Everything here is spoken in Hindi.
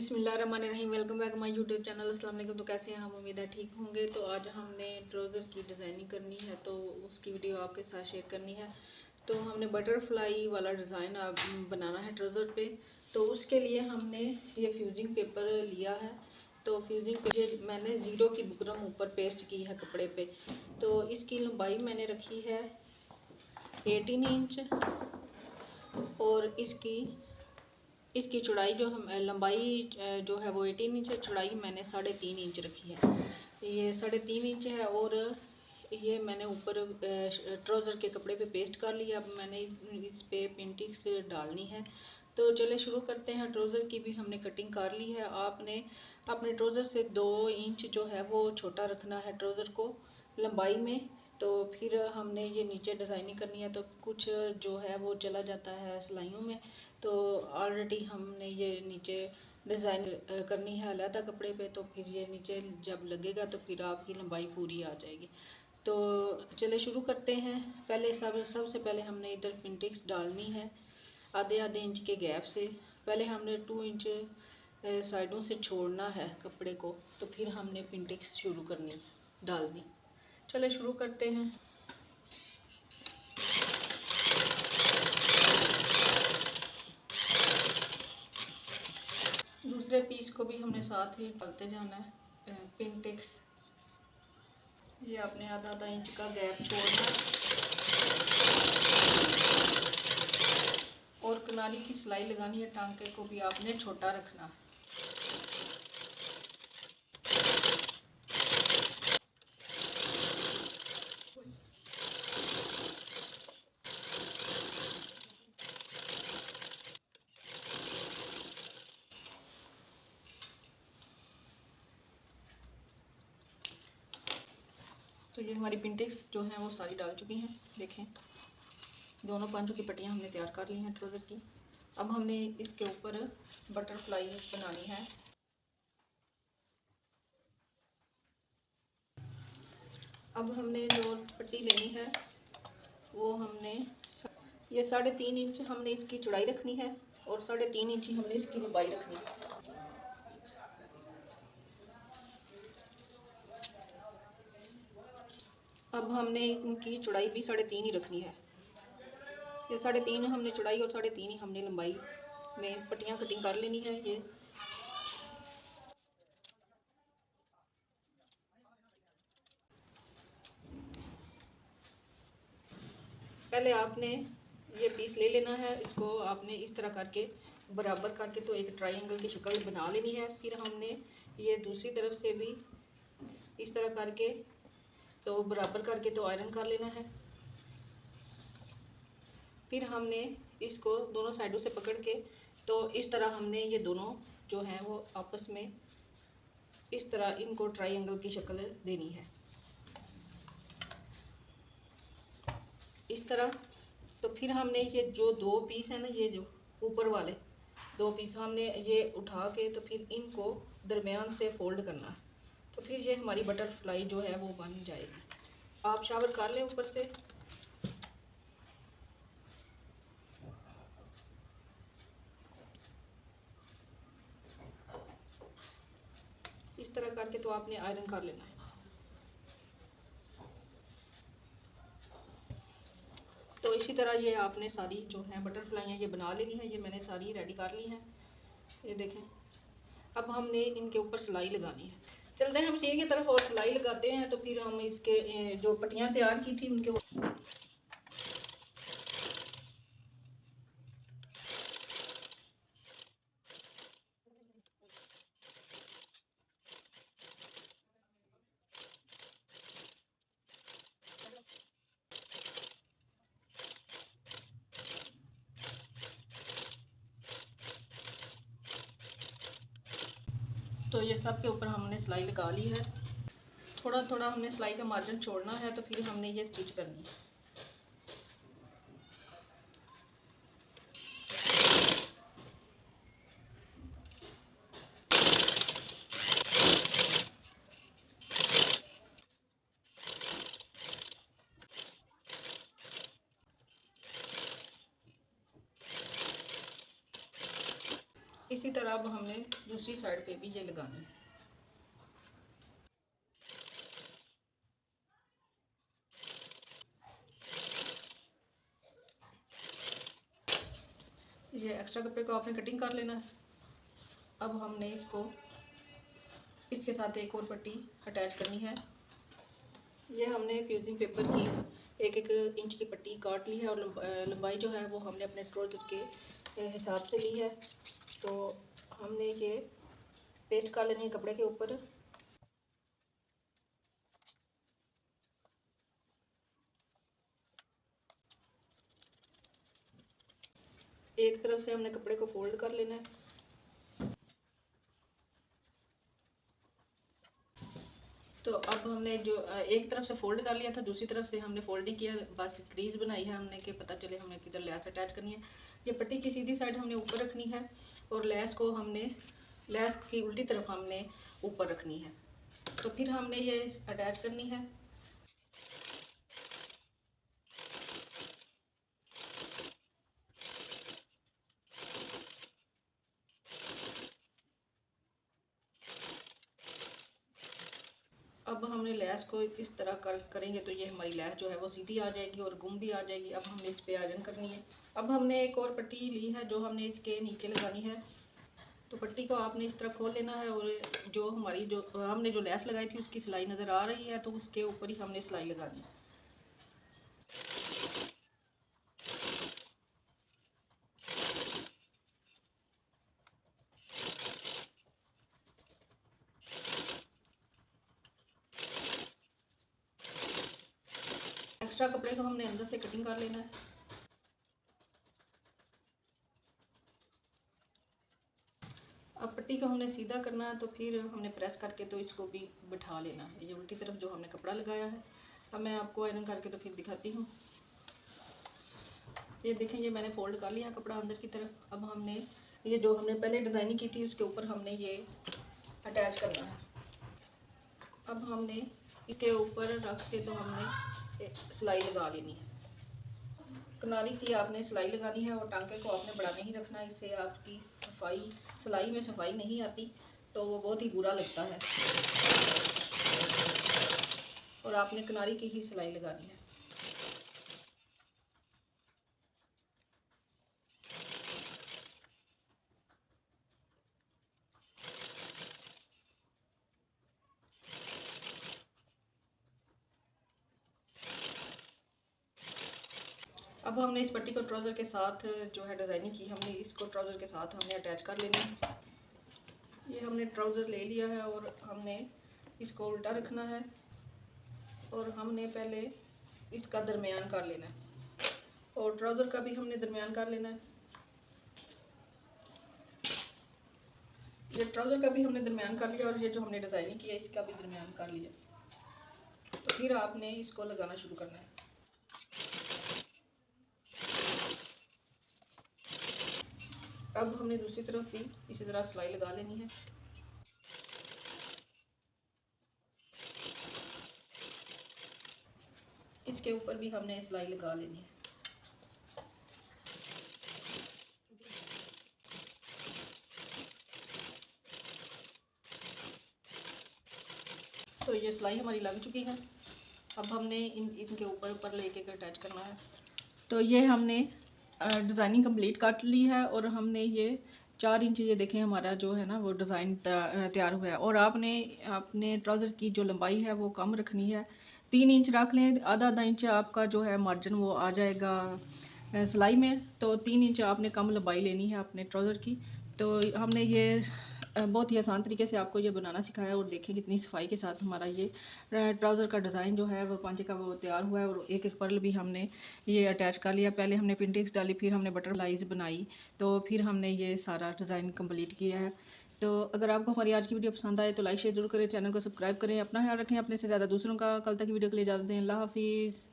बिस्मिल्लाहिर्रहमानिर्रहीम। Welcome back my YouTube channel. अस्सलाम वालेकुम। तो कैसे हैं हम? उम्मीद है ठीक होंगे। तो आज हमने ट्राउज़र की डिज़ाइनिंग करनी है, तो उसकी वीडियो आपके साथ शेयर करनी है। तो हमने बटरफ्लाई वाला डिज़ाइन बनाना है ट्राउज़र पे। तो उसके लिए हमने ये फ्यूजिंग पेपर लिया है। तो फ्यूजिंग पेपर मैंने ज़ीरो की बुकरम ऊपर पेस्ट की है कपड़े पे। तो इसकी लंबाई मैंने रखी है 18 इंच और इसकी चौड़ाई जो हम लंबाई जो है वो 18 इंच है। चौड़ाई मैंने 3.5 इंच रखी है। ये 3.5 इंच है और ये मैंने ऊपर ट्राउज़र के कपड़े पे पेस्ट कर लिया। अब मैंने इस पे पेंटिंग्स डालनी है। तो चले शुरू करते हैं। ट्राउज़र की भी हमने कटिंग कर ली है। आपने अपने ट्राउज़र से 2 इंच जो है वो छोटा रखना है ट्राउज़र को लंबाई में। तो फिर हमने ये नीचे डिज़ाइनिंग करनी है, तो कुछ जो है वो चला जाता है सिलाइयों में। तो ऑलरेडी हमने ये नीचे डिज़ाइन करनी है अलग कपड़े पे, तो फिर ये नीचे जब लगेगा तो फिर आपकी लंबाई पूरी आ जाएगी। तो चले शुरू करते हैं। पहले सबसे पहले हमने इधर पिंटिक्स डालनी है आधे आधे इंच के गैप से। पहले हमने 2 इंच साइडों से छोड़ना है कपड़े को, तो फिर हमने पिंटिक्स शुरू करनी डालनी। चले शुरू करते हैं। दूसरे पीस को भी हमने साथ ही डालते जाना है पिंटिक्स। ये आपने आधा आधा इंच का गैप छोड़ना है और किनारी की सिलाई लगानी है। टांके को भी आपने छोटा रखना है। तो ये हमारी पिंटिक्स जो हैं वो सारी डाल चुकी हैं। देखें, दोनों पंचों की पट्टियाँ हमने तैयार कर ली हैं ट्राउज़र की। अब हमने इसके ऊपर बटरफ्लाईज बनानी है। अब हमने जो पट्टी लेनी है वो हमने ये 3.5 इंच हमने इसकी चौड़ाई रखनी है और 3.5 इंच ही हमने इसकी लंबाई रखनी है। अब हमने इनकी चौड़ाई भी 3.5 ही रखनी है। ये 3.5 हमने चौड़ाई और 3.5 ही हमने लंबाई में पट्टियाँ कटिंग कर लेनी है। ये पहले आपने ये पीस ले लेना है। इसको आपने इस तरह करके बराबर करके तो एक ट्रायंगल की शक्ल बना लेनी है। फिर हमने ये दूसरी तरफ से भी इस तरह करके तो बराबर करके तो आयरन कर लेना है। फिर हमने इसको दोनों साइडों से पकड़ के तो इस तरह हमने ये दोनों जो हैं वो आपस में इस तरह इनको ट्रायंगल की शक्ल देनी है, इस तरह। तो फिर हमने ये जो 2 पीस है ना, ये जो ऊपर वाले 2 पीस हमने ये उठा के तो फिर इनको दरमियान से फोल्ड करना है। तो फिर ये हमारी बटरफ्लाई जो है वो बन जाएगी। आप शावर कर लें ऊपर से। इस तरह करके तो आपने आयरन कर लेना है। तो इसी तरह ये आपने सारी जो है बटरफ्लाई ये बना लेनी है। ये मैंने सारी रेडी कर ली हैं, ये देखें। अब हमने इनके ऊपर सिलाई लगानी है। चलते हैं हम मशीन की तरफ और सिलाई लगाते हैं। तो फिर हम इसके जो पट्टियाँ तैयार की थी उनके तो ये सब के ऊपर हमने सिलाई लगा ली है। थोड़ा थोड़ा हमने सिलाई का मार्जिन छोड़ना है, तो फिर हमने ये स्टिच करनी है। इस इसी तरह अब हमने दूसरी साइड पे भी ये लगानी है। ये एक्स्ट्रा कपड़े को आपने कटिंग कर लेना है। अब हमने इसके साथ एक और पट्टी अटैच करनी है। ये हमने फ्यूजिंग पेपर की 1-1 इंच की पट्टी काट ली है और लंबाई जो है वो हमने अपने ट्राउज़र के हिसाब से ली है। तो हमने ये पेस्ट कर लेनी है कपड़े के ऊपर। एक तरफ से हमने कपड़े को फोल्ड कर लेना है। तो अब हमने जो एक तरफ से फोल्ड कर लिया था, दूसरी तरफ से हमने फोल्ड नहीं किया, बस क्रीज बनाई है हमने कि पता चले हमने किधर लेस अटैच करनी है। ये पट्टी की सीधी साइड हमने ऊपर रखनी है और लेस की उल्टी तरफ हमने ऊपर रखनी है। तो फिर हमने ये अटैच करनी है। अब हमने लेस को इस तरह करेंगे तो ये हमारी लेस जो है वो सीधी आ जाएगी और गुम भी आ जाएगी। अब हमने इस पे आयरन करनी है। अब हमने एक और पट्टी ली है जो हमने इसके नीचे लगानी है। तो पट्टी को आपने इस तरह खोल लेना है और जो हमने जो लेस लगाई थी उसकी सिलाई नज़र आ रही है तो उसके ऊपर ही हमने सिलाई लगानी है। एक्स्ट्रा कपड़े को हमने अंदर से कटिंग कर लेना है। अब पट्टी को हमने सीधा करना है तो फिर हमने प्रेस करके तो इसको भी बिठा लेना है। ये उल्टी तरफ जो हमने कपड़ा लगाया है। अब मैं आपको आयरन करके तो फिर दिखाती हूँ। ये देखें, ये मैंने फोल्ड कर लिया कपड़ा अंदर की तरफ। अब हमने ये जो हमने पहले डिज़ाइनिंग की थी उसके ऊपर हमने ये अटैच करना है। अब हमने इसके ऊपर रख के तो हमने सिलाई लगा लेनी है। किनारी की आपने सिलाई लगानी है और टांके को आपने बड़ा नहीं रखना है, इससे आपकी सिलाई में सफाई नहीं आती तो वो बहुत ही बुरा लगता है। और आपने किनारी की ही सिलाई लगानी है। अब हमने इस पट्टी को ट्राउज़र के साथ जो है डिज़ाइनिंग की, हमने इसको ट्राउज़र के साथ हमने अटैच कर लेना है। ये हमने ट्राउज़र ले लिया है और हमने इसको उल्टा रखना है और हमने पहले इसका दरमियान कर लेना है और ट्राउज़र का भी हमने दरमियान कर लेना है। ये ट्राउज़र का भी हमने दरमियान कर लिया और ये जो हमने डिज़ाइनिंग की है इसका भी दरमियान कर लिया। तो फिर आपने इसको लगाना शुरू करना है। अब हमने दूसरी तरफ भी इसी तरह सिलाई लगा लेनी है। इसके ऊपर भी हमने सिलाई लगा लेनी है। तो ये सिलाई हमारी लग चुकी है। अब हमने इनके ऊपर लेके अटैच करना है। तो ये हमने डिज़ाइनिंग कंप्लीट काट ली है और हमने ये 4 इंच, ये देखें हमारा जो है ना वो डिज़ाइन तैयार हुआ है। और आपने ट्राउज़र की जो लंबाई है वो कम रखनी है, 3 इंच रख लें। आधा इंच आपका जो है मार्जिन वो आ जाएगा सिलाई में। तो 3 इंच आपने कम लंबाई लेनी है अपने ट्राउज़र की। तो हमने ये बहुत ही आसान तरीके से आपको ये बनाना सिखाया और देखें कितनी सफाई के साथ हमारा ये ट्राउज़र का डिज़ाइन जो है वो पांचे का वो तैयार हुआ है। और एक पर्ल भी हमने ये अटैच कर लिया। पहले हमने पिंटेक्स डाली, फिर हमने बटरफ्लाइज बनाई, तो फिर हमने ये सारा डिज़ाइन कंप्लीट किया है। तो अगर आपको हमारी आज की वीडियो पसंद आए तो लाइक शेयर जरूर करें, चैनल को सब्सक्राइब करें, अपना ख्याल रखें, अपने से ज़्यादा दूसरों का। कल तक की वीडियो के लिए इजाज़त दें। अल्लाह हाफिज़।